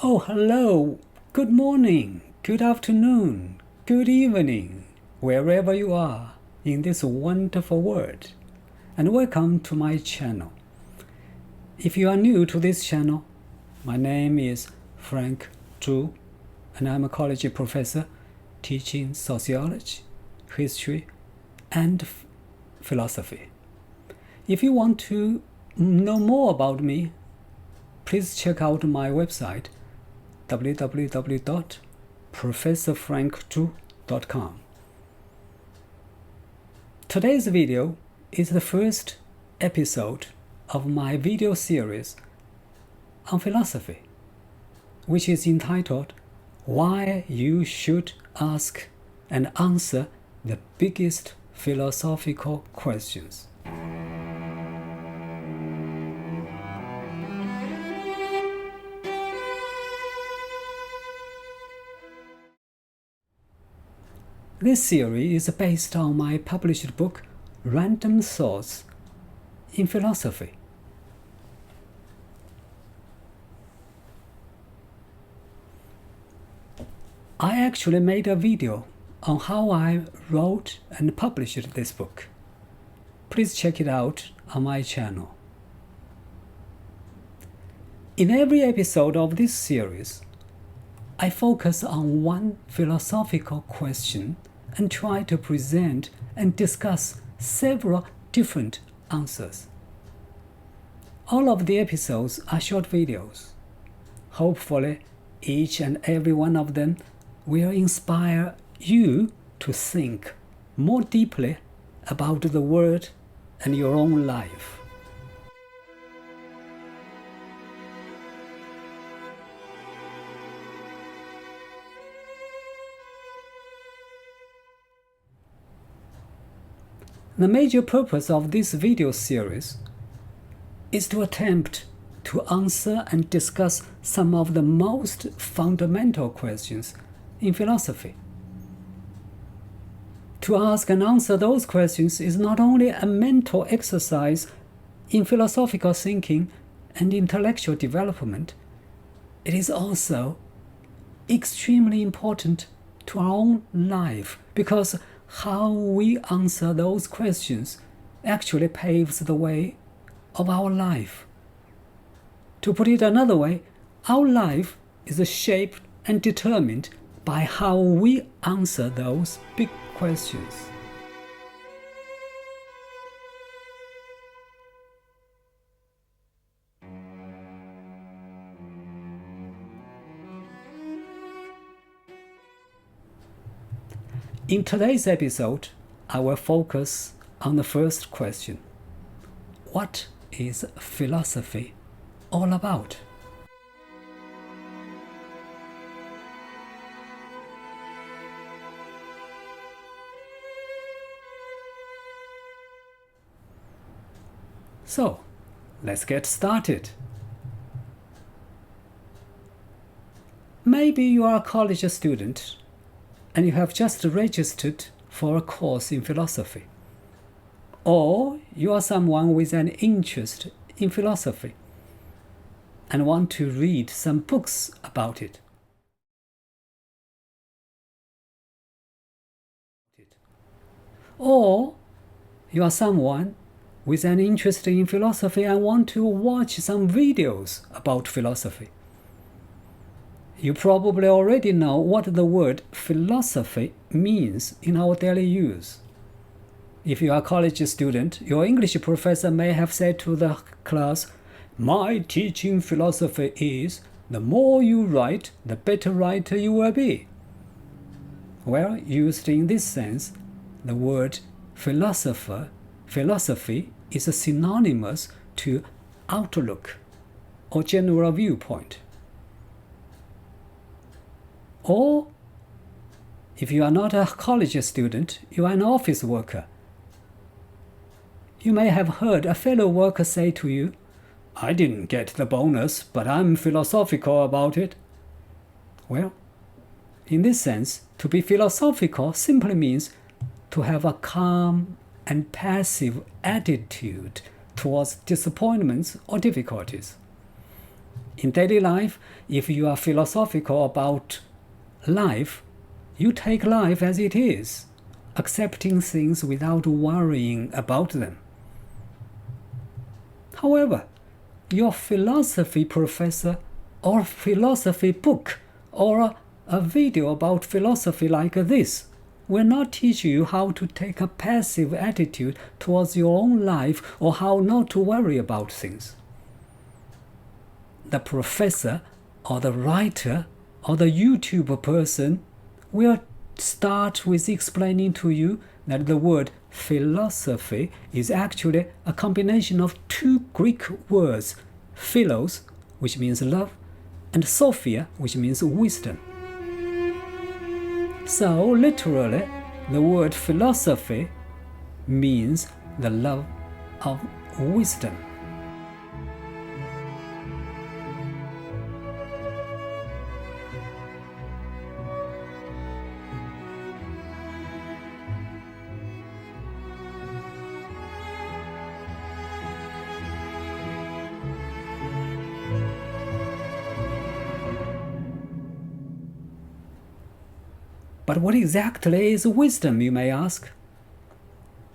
Oh, hello, good morning, good afternoon, good evening, wherever you are in this wonderful world, and welcome to my channel. If you are new to this channel, my name is Frank Zhu, and I'm a college professor teaching sociology, history, and philosophy. If you want to know more about me, please check out my website www.professorfrankzhu.com. Today's video is the first episode of my video series on philosophy, which is entitled Why You Should Ask and Answer the Biggest Philosophical Questions. This series is based on my published book, Random Thoughts in Philosophy. I actually made a video on how I wrote and published this book. Please check it out on my channel. In every episode of this series, I focus on one philosophical question and try to present and discuss several different answers. All of the episodes are short videos. Hopefully, each and every one of them will inspire you to think more deeply about the world and your own life. The major purpose of this video series is to attempt to answer and discuss some of the most fundamental questions in philosophy. To ask and answer those questions is not only a mental exercise in philosophical thinking and intellectual development, it is also extremely important to our own life, because how we answer those questions actually paves the way of our life. To put it another way, our life is shaped and determined by how we answer those big questions. In today's episode, I will focus on the first question. What is philosophy all about? So, let's get started. Maybe you are a college student and you have just registered for a course in philosophy. Or you are someone with an interest in philosophy and want to read some books about it. Or you are someone with an interest in philosophy and want to watch some videos about philosophy. You probably already know what the word philosophy means in our daily use. If you are a college student, your English professor may have said to the class, "My teaching philosophy is, the more you write, the better writer you will be." Well, used in this sense, the word philosophy is synonymous to outlook or general viewpoint. Or, if you are not a college student, you are an office worker. You may have heard a fellow worker say to you, "I didn't get the bonus, but I'm philosophical about it." Well, in this sense, to be philosophical simply means to have a calm and passive attitude towards disappointments or difficulties. In daily life, if you are philosophical about life, you take life as it is, accepting things without worrying about them. However, your philosophy professor or philosophy book or a video about philosophy like this will not teach you how to take a passive attitude towards your own life or how not to worry about things. The professor or the writer or the YouTube person will start with explaining to you that the word philosophy is actually a combination of two Greek words, philos, which means love, and sophia, which means wisdom. So, literally, the word philosophy means the love of wisdom. But what exactly is wisdom, you may ask?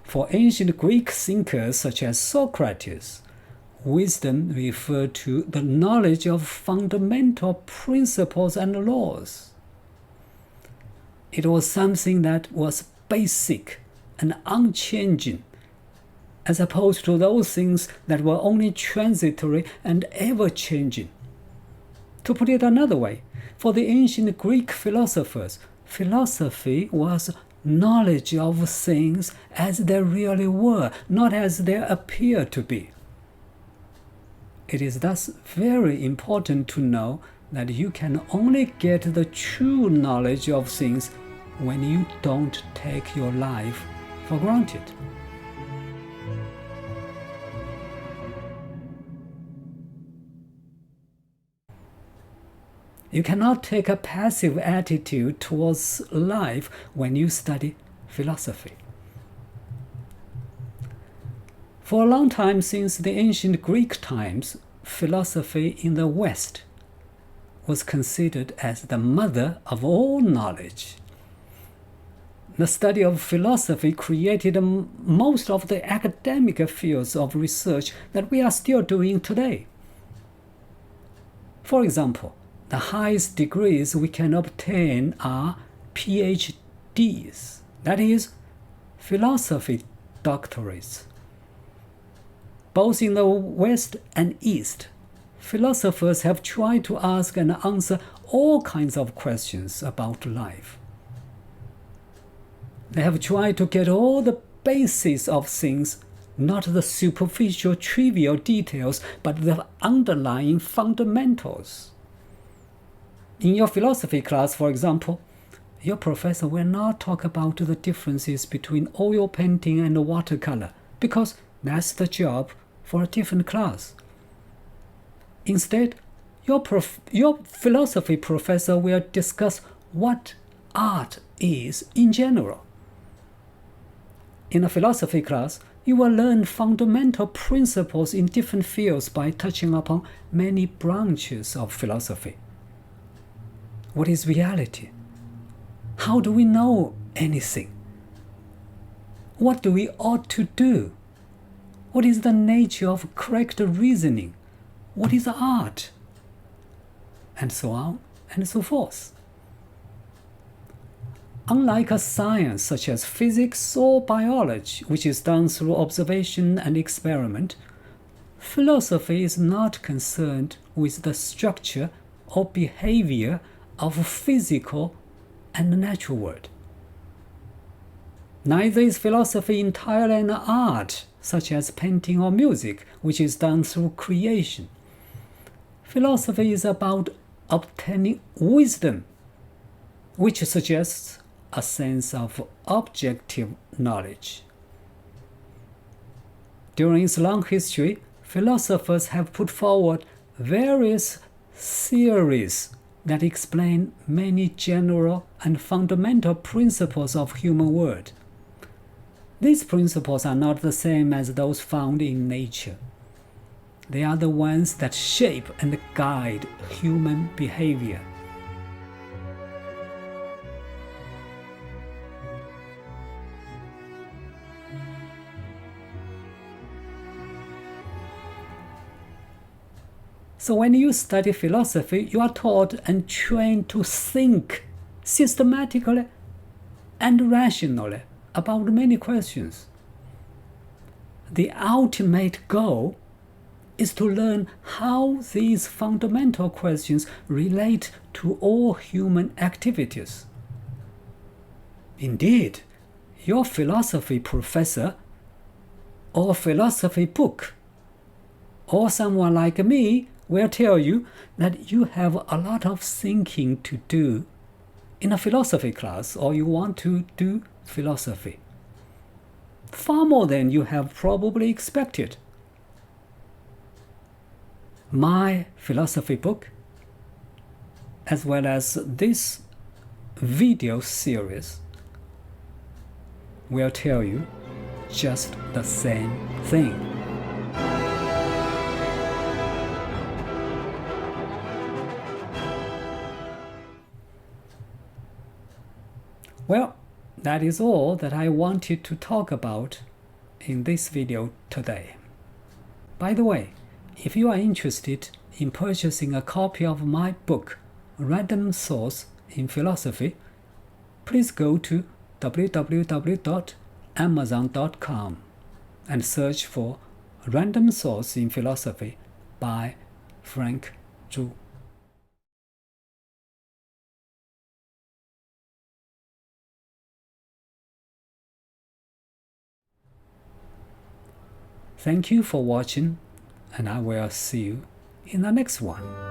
For ancient Greek thinkers such as Socrates, wisdom referred to the knowledge of fundamental principles and laws. It was something that was basic and unchanging, as opposed to those things that were only transitory and ever-changing. To put it another way, for the ancient Greek philosophers, philosophy was knowledge of things as they really were, not as they appear to be. It is thus very important to know that you can only get the true knowledge of things when you don't take your life for granted. You cannot take a passive attitude towards life when you study philosophy. For a long time since the ancient Greek times, philosophy in the West was considered as the mother of all knowledge. The study of philosophy created most of the academic fields of research that we are still doing today. For example, the highest degrees we can obtain are PhDs, that is, philosophy doctorates. Both in the West and East, philosophers have tried to ask and answer all kinds of questions about life. They have tried to get all the basis of things, not the superficial trivial details, but the underlying fundamentals. In your philosophy class, for example, your professor will not talk about the differences between oil painting and watercolor, because that's the job for a different class. Instead, your philosophy professor will discuss what art is in general. In a philosophy class, you will learn fundamental principles in different fields by touching upon many branches of philosophy. What is reality? How do we know anything? What do we ought to do? What is the nature of correct reasoning? What is art? And so on and so forth. Unlike a science such as physics or biology, which is done through observation and experiment, philosophy is not concerned with the structure or behavior of physical and natural world. Neither is philosophy entirely an art, such as painting or music, which is done through creation. Philosophy is about obtaining wisdom, which suggests a sense of objective knowledge. During its long history, philosophers have put forward various theories that explain many general and fundamental principles of human world. These principles are not the same as those found in nature. They are the ones that shape and guide human behavior. So when you study philosophy, you are taught and trained to think systematically and rationally about many questions. The ultimate goal is to learn how these fundamental questions relate to all human activities. Indeed, your philosophy professor or philosophy book or someone like me will tell you that you have a lot of thinking to do in a philosophy class, or you want to do philosophy. Far more than you have probably expected. My philosophy book, as well as this video series, will tell you just the same thing. Well, that is all that I wanted to talk about in this video today. By the way, if you are interested in purchasing a copy of my book, Random Source in Philosophy, please go to www.amazon.com and search for Random Source in Philosophy by Frank Zhu. Thank you for watching, and I will see you in the next one.